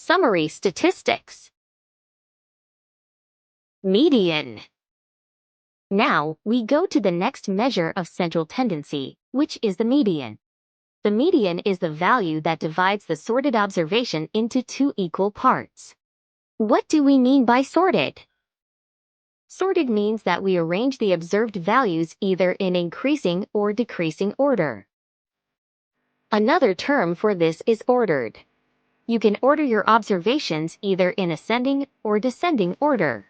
Summary statistics. Median. Now, we go to the next measure of central tendency, which is the median. The median is the value that divides the sorted observation into two equal parts. What do we mean by sorted? Sorted means that we arrange the observed values either in increasing or decreasing order. Another term for this is ordered. You can order your observations either in ascending or descending order.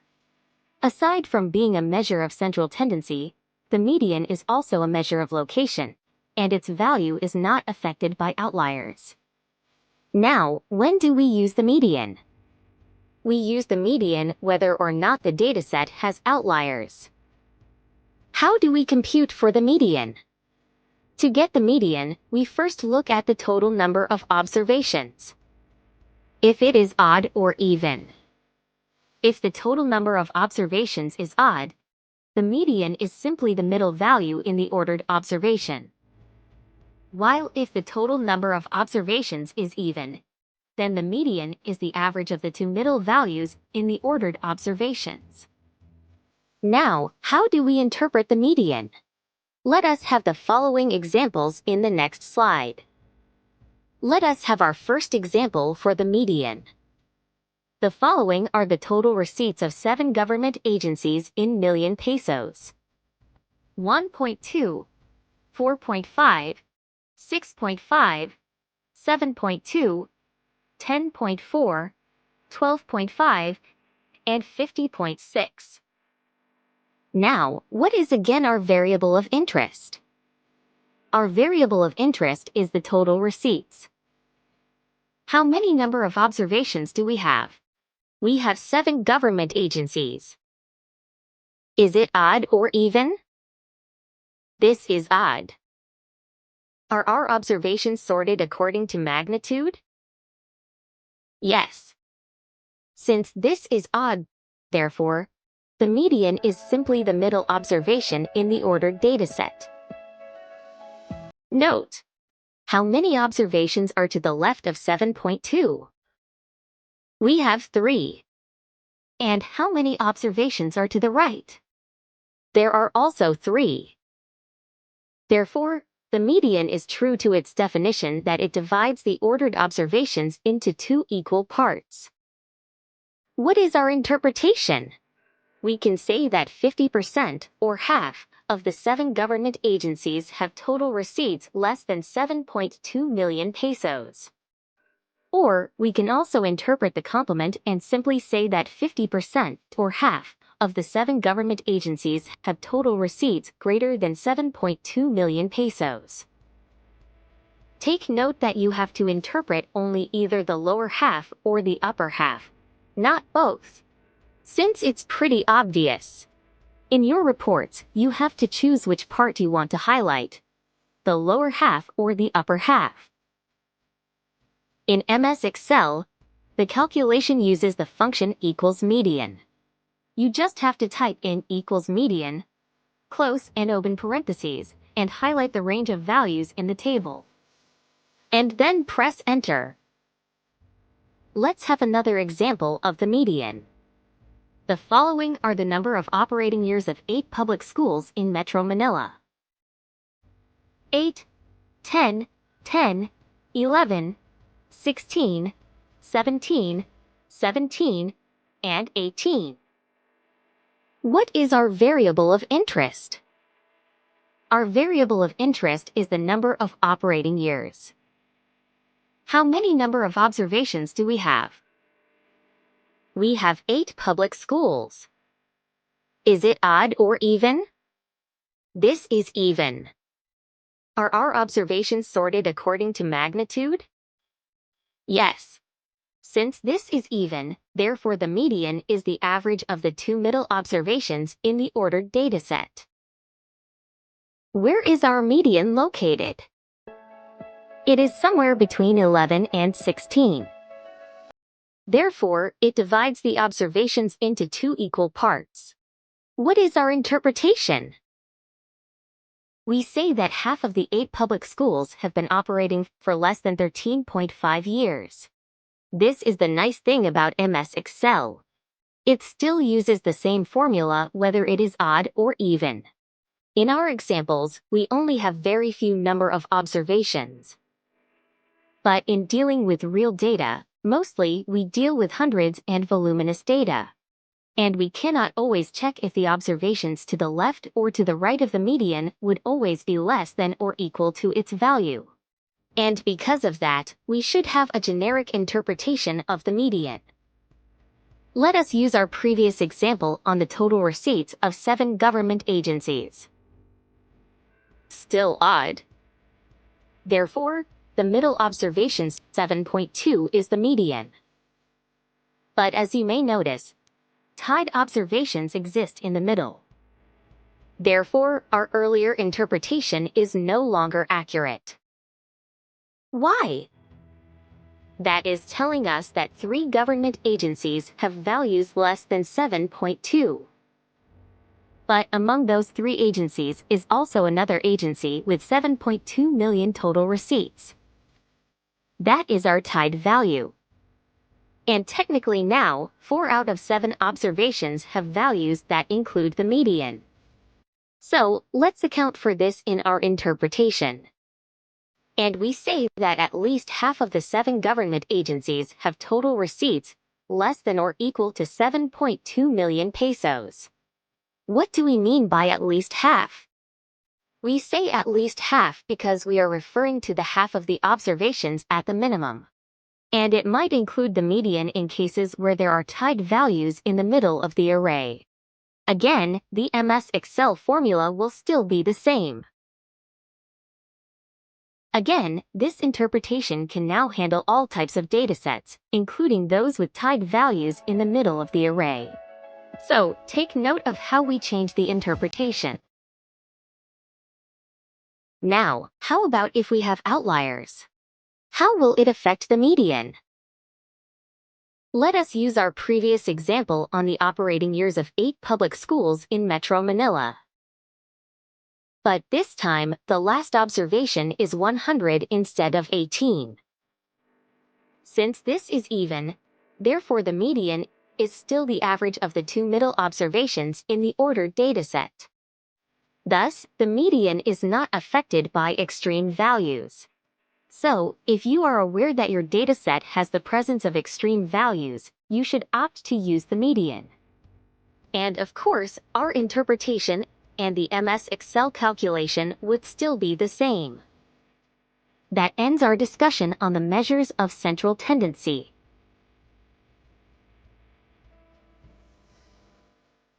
Aside from being a measure of central tendency, the median is also a measure of location, and its value is not affected by outliers. Now, when do we use the median? We use the median whether or not the dataset has outliers. How do we compute for the median? To get the median, we first look at the total number of observations. If it is odd or even. If the total number of observations is odd, the median is simply the middle value in the ordered observation. While if the total number of observations is even, then the median is the average of the two middle values in the ordered observations. Now, how do we interpret the median? Let us have the following examples in the next slide. Let us have our first example for the median. The following are the total receipts of 7 government agencies in million pesos. 1.2, 4.5, 6.5, 7.2, 10.4, 12.5, and 50.6. Now, what is again our variable of interest? Our variable of interest is the total receipts. How many number of observations do we have? We have 7 government agencies. Is it odd or even? This is odd. Are our observations sorted according to magnitude? Yes. Since this is odd, therefore, the median is simply the middle observation in the ordered dataset. Note: how many observations are to the left of 7.2? We have 3. And how many observations are to the right? There are also 3. Therefore, the median is true to its definition that it divides the ordered observations into two equal parts. What is our interpretation? We can say that 50%, or half, of the 7 government agencies have total receipts less than 7.2 million pesos. Or, we can also interpret the complement and simply say that 50%, or half, of the 7 government agencies have total receipts greater than 7.2 million pesos. Take note that you have to interpret only either the lower half or the upper half, not both, since it's pretty obvious. In your reports, you have to choose which part you want to highlight, the lower half or the upper half. In MS Excel, the calculation uses the function equals median. You just have to type in equals median, close and open parentheses, and highlight the range of values in the table. And then press enter. Let's have another example of the median. The following are the number of operating years of 8 public schools in Metro Manila. 8, 10, 10, 11, 16, 17, 17, and 18. What is our variable of interest? Our variable of interest is the number of operating years. How many number of observations do we have? We have 8 public schools. Is it odd or even? This is even. Are our observations sorted according to magnitude? Yes. Since this is even, therefore the median is the average of the two middle observations in the ordered dataset. Where is our median located? It is somewhere between 11 and 16. Therefore, it divides the observations into two equal parts. What is our interpretation? We say that half of the 8 public schools have been operating for less than 13.5 years. This is the nice thing about MS Excel. It still uses the same formula whether it is odd or even. In our examples, we only have very few number of observations. But in dealing with real data, mostly we deal with hundreds and voluminous data. And we cannot always check if the observations to the left or to the right of the median would always be less than or equal to its value. And because of that, we should have a generic interpretation of the median. Let us use our previous example on the total receipts of 7 government agencies. Still odd. Therefore, the middle observation 7.2 is the median. But as you may notice, tied observations exist in the middle. Therefore, our earlier interpretation is no longer accurate. Why? That is telling us that 3 government agencies have values less than 7.2. But among those 3 agencies is also another agency with 7.2 million total receipts. That is our tied value. And technically now, 4 out of 7 observations have values that include the median. So, let's account for this in our interpretation. And we say that at least half of the 7 government agencies have total receipts less than or equal to 7.2 million pesos. What do we mean by at least half? We say at least half because we are referring to the half of the observations at the minimum. And it might include the median in cases where there are tied values in the middle of the array. Again, the MS Excel formula will still be the same. Again, this interpretation can now handle all types of datasets, including those with tied values in the middle of the array. So, take note of how we change the interpretation. Now, how about if we have outliers? How will it affect the median? Let us use our previous example on the operating years of 8 public schools in Metro Manila. But this time, the last observation is 100 instead of 18. Since this is even, therefore the median is still the average of the 2 middle observations in the ordered dataset. Thus, the median is not affected by extreme values. So, if you are aware that your dataset has the presence of extreme values, you should opt to use the median. And of course, our interpretation and the MS Excel calculation would still be the same. That ends our discussion on the measures of central tendency.